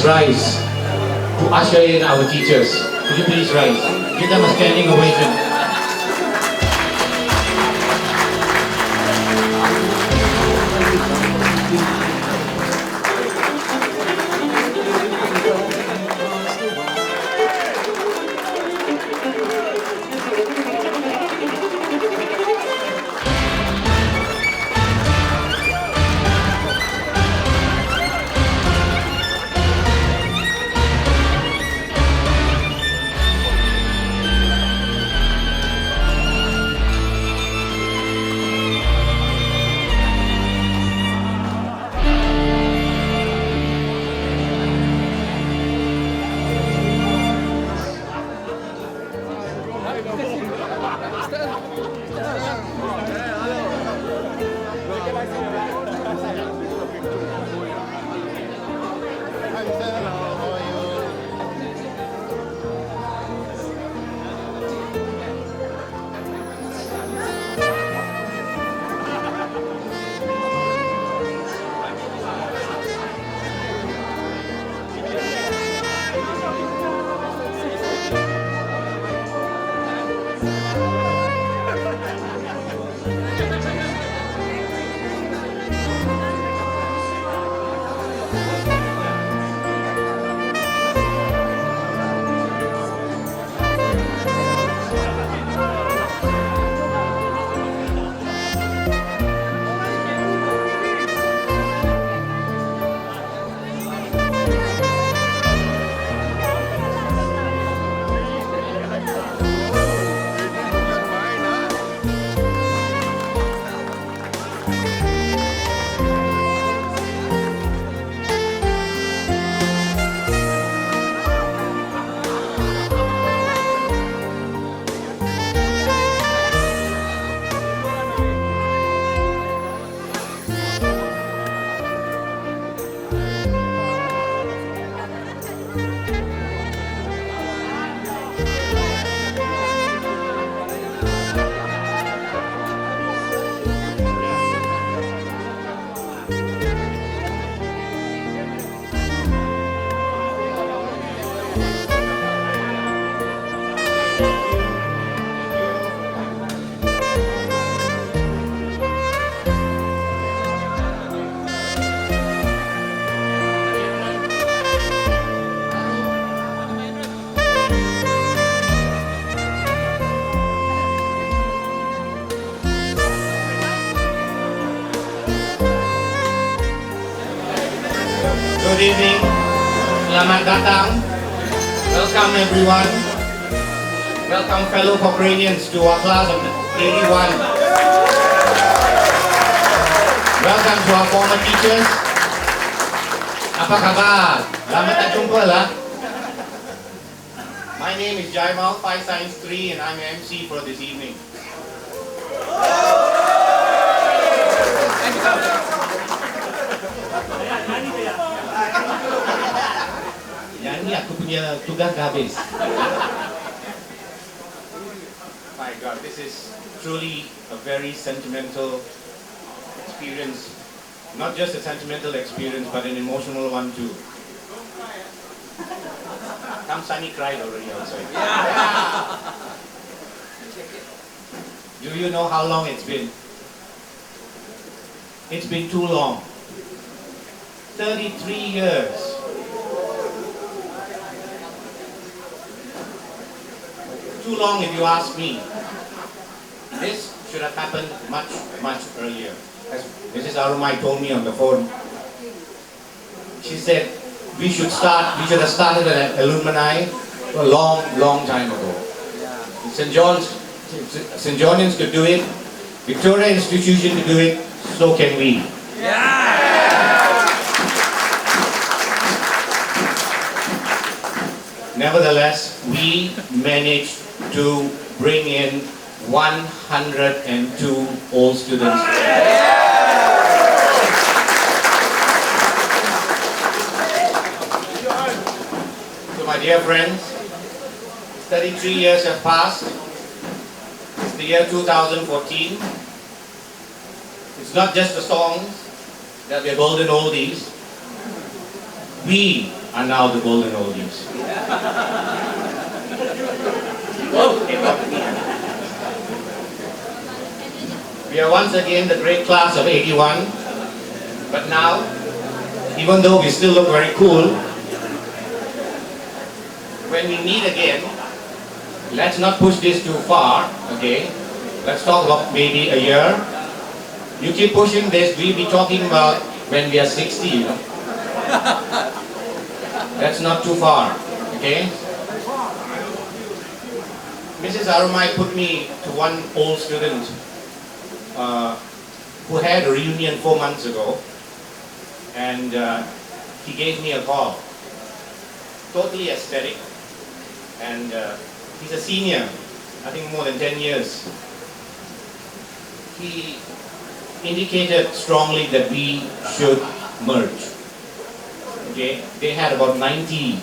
rise to usher in our teachers. Could you please rise? Give them a standing ovation. Good evening, selamat datang, welcome everyone, welcome fellow Cochranians to our class of 81. Welcome to our former teachers. Apa kabar? Lama tak jumpa lah. My name is Jaimal, Phi Science 3 and I'm your MC for this evening. Yang ini aku punya tugas dah habis. My God, this is truly a very sentimental experience. Not just a sentimental experience, but an emotional one too. Sunny cried already outside. Do you know how long it's been? It's been too long. 33 years. Too long if you ask me. This should have happened much, much earlier. As Mrs. Arumai told me on the phone, she said we should have started an alumni a long, long time ago. St. Johnnians could do it, Victoria Institution could do it, so can we. Nevertheless, we managed to bring in 102 old students. So my dear friends, 33 years have passed. It's the year 2014. It's not just the songs that we are golden oldies. We are now the golden oldies. We are once again the great class of 81, but now, even though we still look very cool, when we meet again, let's not push this too far, okay? Let's talk about maybe a year. You keep pushing this, we'll be talking about when we are 60, you know? That's not too far, okay? Mrs. Arumai put me to one old student who had a reunion 4 months ago, and he gave me a call. Totally aesthetic, and he's a senior, I think more than 10 years. He indicated strongly that we should merge. Okay, they had about 90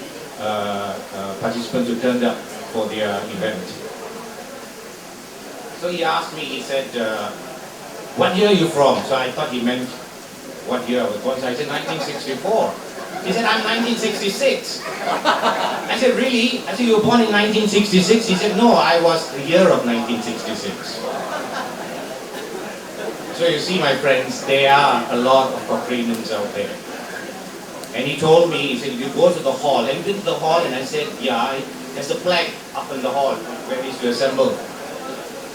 participants who turned up for their event. So he asked me, he said, what year are you from? So I thought he meant what year I was born. So I said 1964. He said, I'm 1966. I said, really? I said, you were born in 1966? He said, no, I was the year of 1966. So you see, my friends, there are a lot of Cochranians out there. And he told me, he said, you go to the hall. Have you been to the hall? And I said, yeah, there's a flag up in the hall where we used to assemble.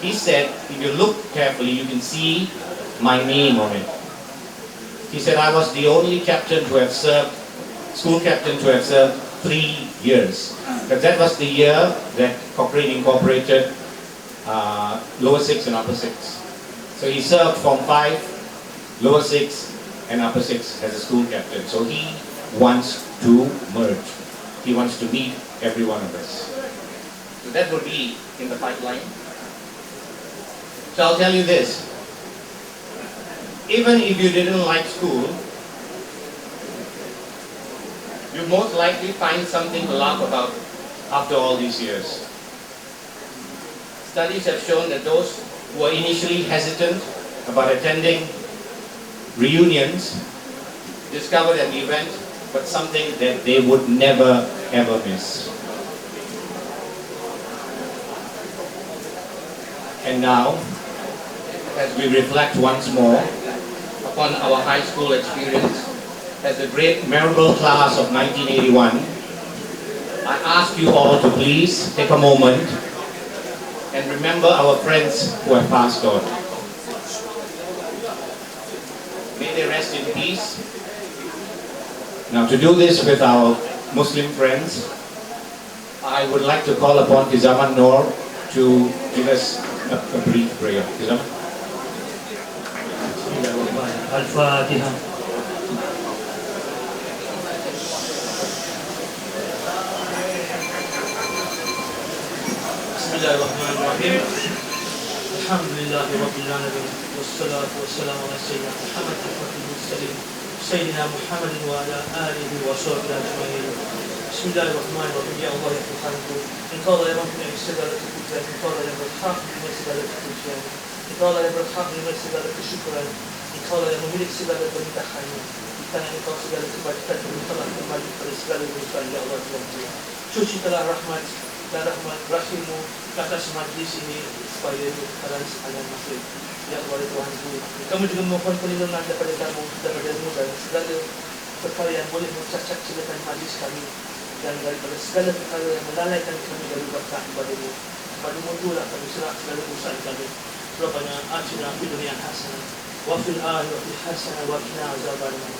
He said, if you look carefully, you can see my name on it. He said, I was the only captain to have served, school captain to have served 3 years. Because that was the year that Cochrane incorporated lower 6 and upper 6. So he served Form 5, lower 6, and upper 6 as a school captain. So he wants to merge. He wants to meet every one of us. So that would be in the pipeline. So I'll tell you this. Even if you didn't like school, you most likely find something to laugh about after all these years. Studies have shown that those who are initially hesitant about attending reunions discovered an event, but something that they would never ever miss. And now, as we reflect once more upon our high school experience as the great memorable class of 1981, I ask you all to please take a moment and remember our friends who have passed on. May they rest in peace. Now, to do this with our Muslim friends, I would like to call upon Tizaman Noor to give us a brief prayer. Tizam. Al-Fatiha. Bismillahirrahmanirrahim. Alhamdulillahi Rabbil Alamin. Wassalatu wassalamu ala Sayyidina Muhammad al-Fatihul Mursalin Sayyidina Muhammadin wa ala alihi wa sahbihi ajma'in. Bismillahirrahmanirrahim. Ya Allah ya Tuhanku, Engkau lah yang mempunyai segala kepujian, Engkau lah yang berhak dengan segala kepujian, Engkau lah yang berhak dengan segala kesyukuran, Engkau lah yang memiliki segala perintahannya. Di tangan Engkau segala kebajikan yang telah kembali pada segala dosa. Ya Allah Tuhan. Sucikanlah rahmat dan rahmat rahimmu ke atas majlis ini supaya kalian sekalian makhluk. Ya Allah Tuhanku, kami juga memohon perlindungan daripada kamu dan segala perkara yang boleh mencacat celakan majlis kami dan daripada segala perkara yang melalaikan kami dari berkat kepadamu. Kepadamu itulah kami serah segala urusan kami. Rabbana atina fid dunya hasanah wa fil akhirati hasanah wa qina azabannar.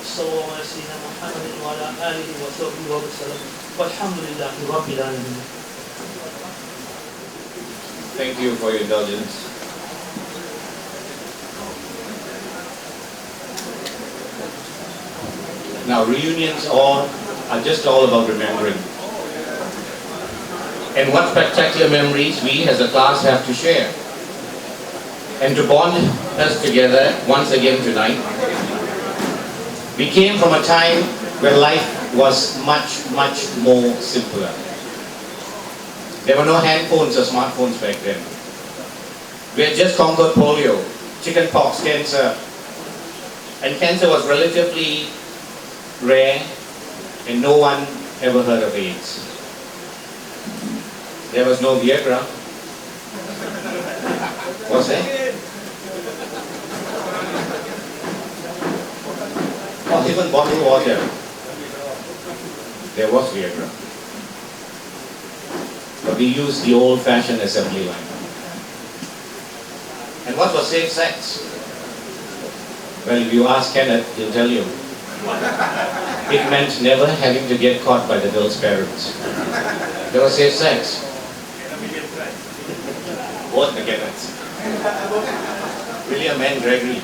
Wassallallahu ala sayyidina Muhammadin wa ala alihi wa sahbihi wa sallam. Walhamdulillahi rabbil alamin. Thank you for your indulgence. Now, reunions are just all about remembering. And what spectacular memories we as a class have to share. And to bond us together once again tonight. We came from a time where life was much, much more simpler. There were no handphones or smartphones back then. We had just conquered polio, chickenpox, cancer. And cancer was relatively rare and no one ever heard of AIDS. There was no Viagra. Was there? Or even bottled water. There was Viagra. But we used the old-fashioned assembly line. And what was safe sex? Well, if you ask Kenneth, he'll tell you. It meant never having to get caught by the girl's parents. There was safe sex. Both the Kenneths. William and Gregory.